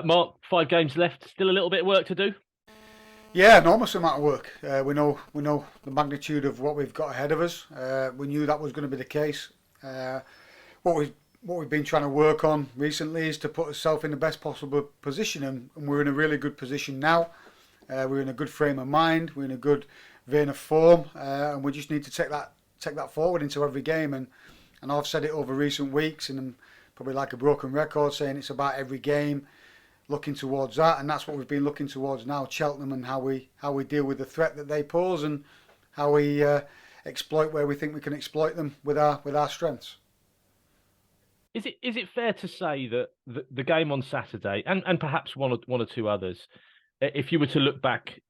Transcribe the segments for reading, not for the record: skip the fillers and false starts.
Mark, 5 games left. Still a little bit of work to do. Yeah, enormous amount of work. We know the magnitude of what we've got ahead of us. We knew that was going to be the case. Uh, what we've been trying to work on recently is to put ourselves in the best possible position, and we're in a really good position now. We're in a good frame of mind. We're in a good vein of form, and we just need to take that forward into every game. And I've said it over recent weeks, and I'm probably like a broken record saying it's about every game looking towards that, and that's what we've been looking towards now. Cheltenham, and how we deal with the threat that they pose, and how we exploit where we think we can exploit them with our strengths. Is it fair to say that the game on Saturday and perhaps one or two others, if you were to look back,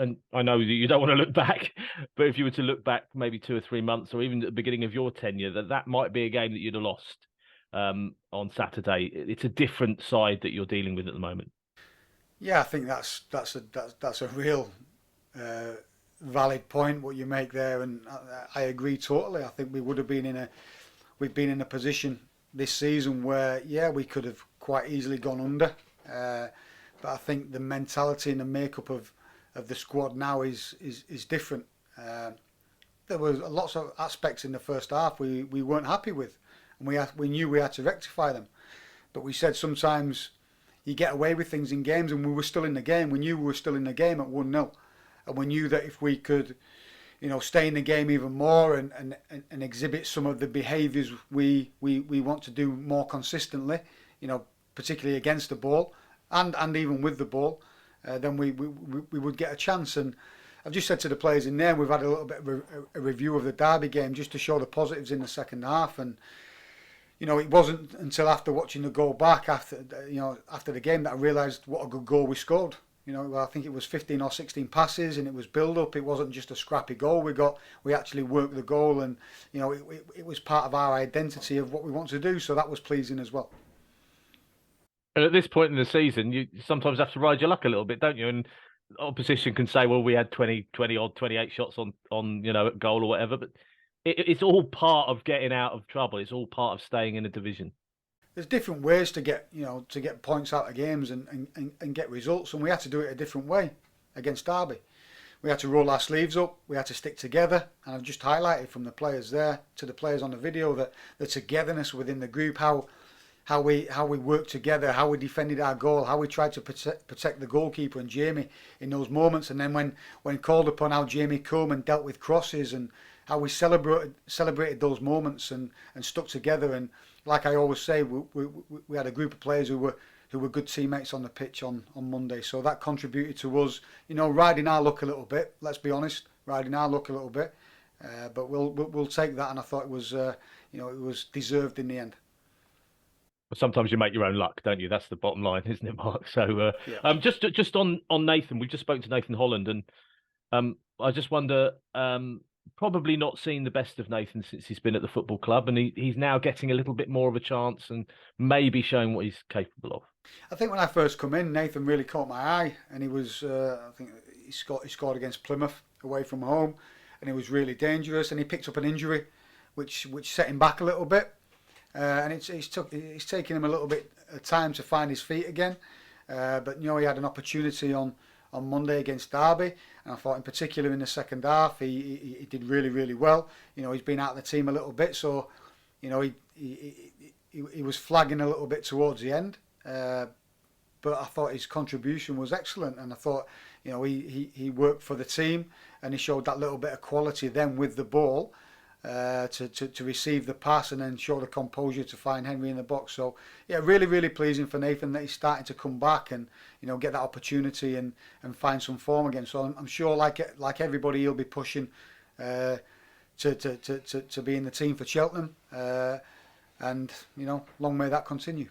and I know that you don't want to look back, but if you were to look back maybe 2 or 3 months, or even at the beginning of your tenure, that might be a game that you'd have lost on Saturday. It's a different side that you're dealing with at the moment. Yeah, I think that's a real uh, valid point what you make there, and I agree totally. I think we've been in a position this season where we could have quite easily gone under, uh, but I think the mentality and the makeup of the squad now is different. Uh, there were lots of aspects in the first half we weren't happy with, and we knew we had to rectify them. But we said sometimes you get away with things in games, and we were still in the game. We knew we were still in the game at 1-0, and we knew that if we could, stay in the game even more, and exhibit some of the behaviours we want to do more consistently, particularly against the ball, and even with the ball, then we would get a chance. And I've just said to the players in there, we've had a little bit of a review of the Derby game just to show the positives in the second half. And it wasn't until after watching the goal back after the game that I realised what a good goal we scored. I think it was 15 or 16 passes, and it was build up. It wasn't just a scrappy goal we got. We actually worked the goal, and it was part of our identity of what we want to do. So that was pleasing as well. And at this point in the season, you sometimes have to ride your luck a little bit, don't you? And opposition can say, well, we had 20 odd, 28 shots on at goal or whatever, but it's all part of getting out of trouble. It's all part of staying in a division. There's different ways to get points out of games, and get results, and we had to do it a different way against Derby. We had to roll our sleeves up. We had to stick together, and I've just highlighted from the players there to the players on the video that the togetherness within the group, how we worked together, how we defended our goal, how we tried to protect the goalkeeper and Jamie in those moments, and then when called upon, how Jamie come and dealt with crosses, and how we celebrated those moments, and stuck together. And like I always say, we had a group of players who were good teammates on the pitch on Monday. So that contributed to us, riding our luck a little bit. Let's be honest, riding our luck a little bit. But we'll take that, and I thought it was deserved in the end. But sometimes you make your own luck, don't you? That's the bottom line, isn't it, Mark? So, Yeah. just on Nathan, we've just spoken to Nathan Holland, and I just wonder, probably not seen the best of Nathan since he's been at the football club, and he's now getting a little bit more of a chance and maybe showing what he's capable of. I think when I first come in, Nathan really caught my eye, and he was. I think he scored against Plymouth away from home, and he was really dangerous. And he picked up an injury, which set him back a little bit, and it's taken him a little bit of time to find his feet again. But he had an opportunity on Monday against Derby, and I thought in particular in the second half he did really really well. He's been out of the team a little bit, so he was flagging a little bit towards the end. But I thought his contribution was excellent, and I thought he worked for the team, and he showed that little bit of quality then with the ball, to receive the pass and then show the composure to find Henry in the box. So yeah, really really pleasing for Nathan that he's starting to come back and get that opportunity and find some form again. So I'm sure like everybody he'll be pushing to be in the team for Cheltenham, and long may that continue.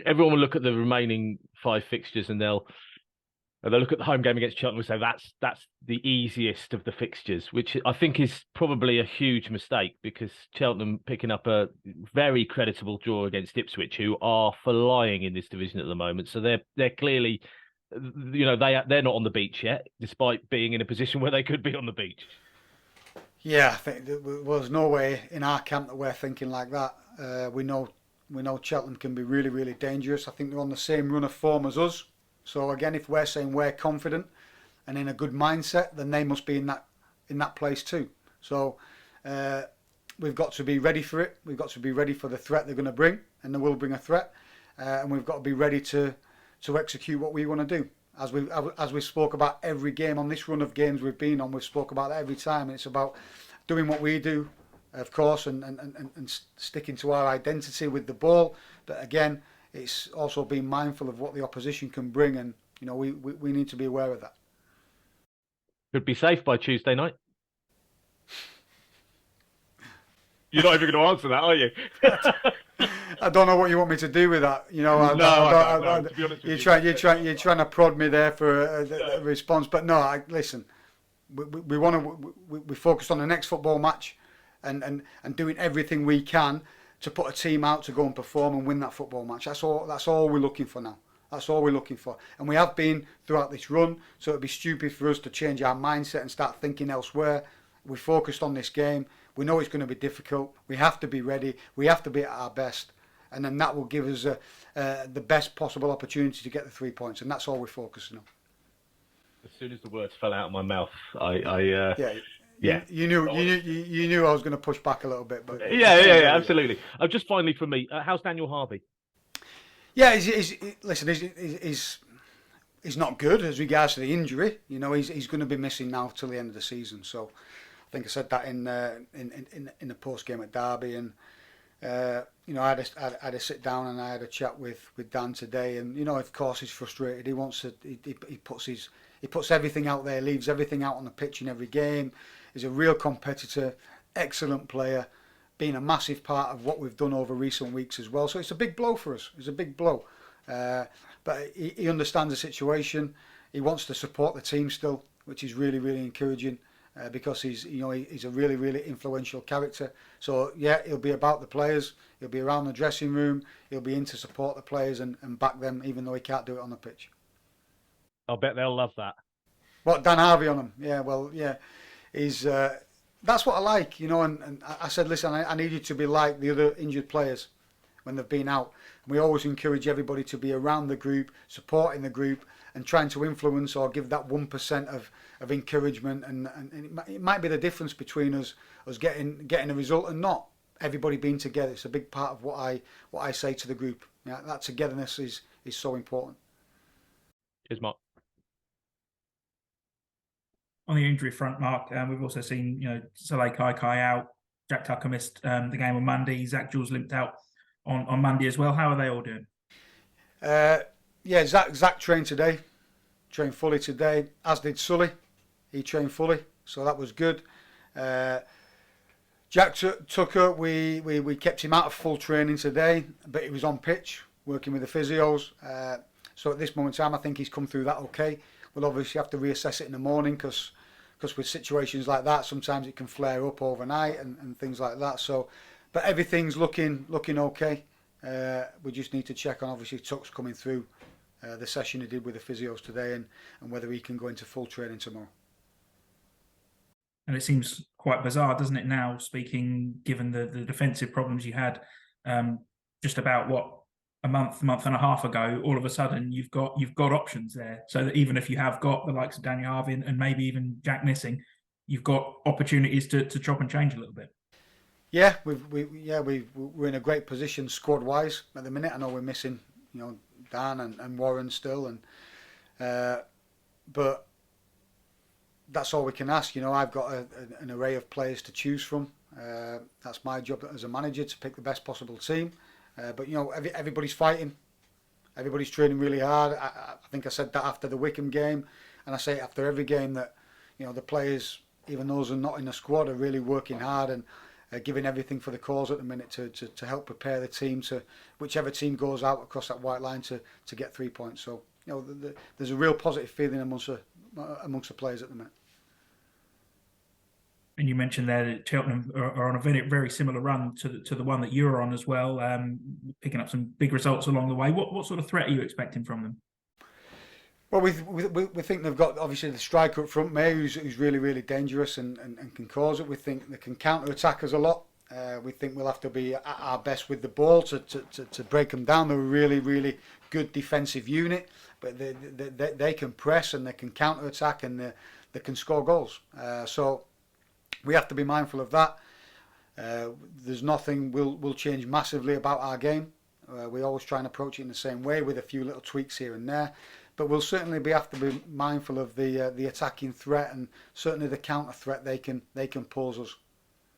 Everyone will look at the remaining 5 fixtures, and they'll look at the home game against Cheltenham and say that's the easiest of the fixtures, which I think is probably a huge mistake, because Cheltenham picking up a very creditable draw against Ipswich, who are flying in this division at the moment. So they're clearly, they're not on the beach yet, despite being in a position where they could be on the beach. Yeah, I think there's no way in our camp that we're thinking like that. We know We know Cheltenham can be really, really dangerous. I think they're on the same run of form as us. So again, if we're saying we're confident and in a good mindset, then they must be in that place too. So we've got to be ready for it. We've got to be ready for the threat they're going to bring, and they will bring a threat. And we've got to be ready to execute what we want to do. As we spoke about every game on this run of games we've been on, we've spoke about that every time. It's about doing what we do, of course, and sticking to our identity with the ball. But again, it's also being mindful of what the opposition can bring, and we need to be aware of that. Could be safe by Tuesday night. You're not even going to answer that, are you? I don't know what you want me to do with that. To be honest with you're trying to prod me there for a response. But no, listen. We focus on the next football match, and doing everything we can to put a team out to go and perform and win that football match. That's all we're looking for now. That's all we're looking for, and we have been throughout this run. So it'd be stupid for us to change our mindset and start thinking elsewhere. We're focused on this game. We know it's going to be difficult. We have to be ready. We have to be at our best. And then that will give us the best possible opportunity to get the 3 points. And that's all we're focusing on. As soon as the words fell out of my mouth, You knew I was going to push back a little bit. But absolutely. Just finally from me, how's Daniel Harvey? Yeah, he's not good as regards to the injury. He's going to be missing now till the end of the season. So I think I said that in the post game at Derby, and I had a sit down and I had a chat with Dan today, and of course he's frustrated. He wants to. He puts everything out there, leaves everything out on the pitch in every game. He's a real competitor, excellent player, been a massive part of what we've done over recent weeks as well. So it's a big blow for us. It's a big blow, but he understands the situation. He wants to support the team still, which is really, really encouraging. Because he's a really, really influential character. So yeah, he'll be about the players. He'll be around the dressing room. He'll be in to support the players and back them, even though he can't do it on the pitch. I'll bet they'll love that. What, Dan Harvey on him? Yeah, well, yeah, he's that's what I like, And I said, listen, I need you to be like the other injured players when they've been out. And we always encourage everybody to be around the group, supporting the group, and trying to influence or give that 1% of encouragement, and it might be the difference between us getting a result and not. Everybody being together, it's a big part of what I say to the group. Yeah, that togetherness is so important. Cheers, Mark. On the injury front, Mark, we've also seen Saleh Kai out. Jack Tucker missed the game on Monday. Zach Jules limped out on Monday as well. How are they all doing? Yeah, Zach trained today. Trained fully today, as did Sully. He trained fully, so that was good. Jack Tucker, we kept him out of full training today, but he was on pitch working with the physios. So at this moment in time, I think he's come through that okay. We'll obviously have to reassess it in the morning because with situations like that, sometimes it can flare up overnight and things like that. So, but everything's looking okay. We just need to check on obviously Tuck's coming through the session he did with the physios today and whether he can go into full training tomorrow. And it seems quite bizarre, doesn't it, now, given the defensive problems you had just about, a month and a half ago, all of a sudden you've got options there. So that even if you have got the likes of Daniel Harvey and maybe even Jack missing, you've got opportunities to chop and change a little bit. Yeah, we're in a great position squad-wise at the minute. I know we're missing, Dan and Warren still, but that's all we can ask. I've got an array of players to choose from. That's my job as a manager, to pick the best possible team. But everybody's fighting. Everybody's training really hard. I think I said that after the Wickham game, and I say it after every game that the players, even those who are not in the squad, are really working hard and giving everything for the cause at the minute to help prepare the team to whichever team goes out across that white line to get 3 points. So there's a real positive feeling amongst the players at the minute. And you mentioned there that Cheltenham are on a very, very similar run to the one that you're on as well, picking up some big results along the way. What sort of threat are you expecting from them? Well, we think they've got obviously the striker up front, May, who's really, really dangerous and can cause it. We think they can counter-attack us a lot. We think we'll have to be at our best with the ball to break them down. They're a really, really good defensive unit, but they can press and they can counter attack and they can score goals. So we have to be mindful of that. There's nothing will change massively about our game. We always try and approach it in the same way with a few little tweaks here and there. But we'll certainly have to be mindful of the attacking threat and certainly the counter threat they can pose us.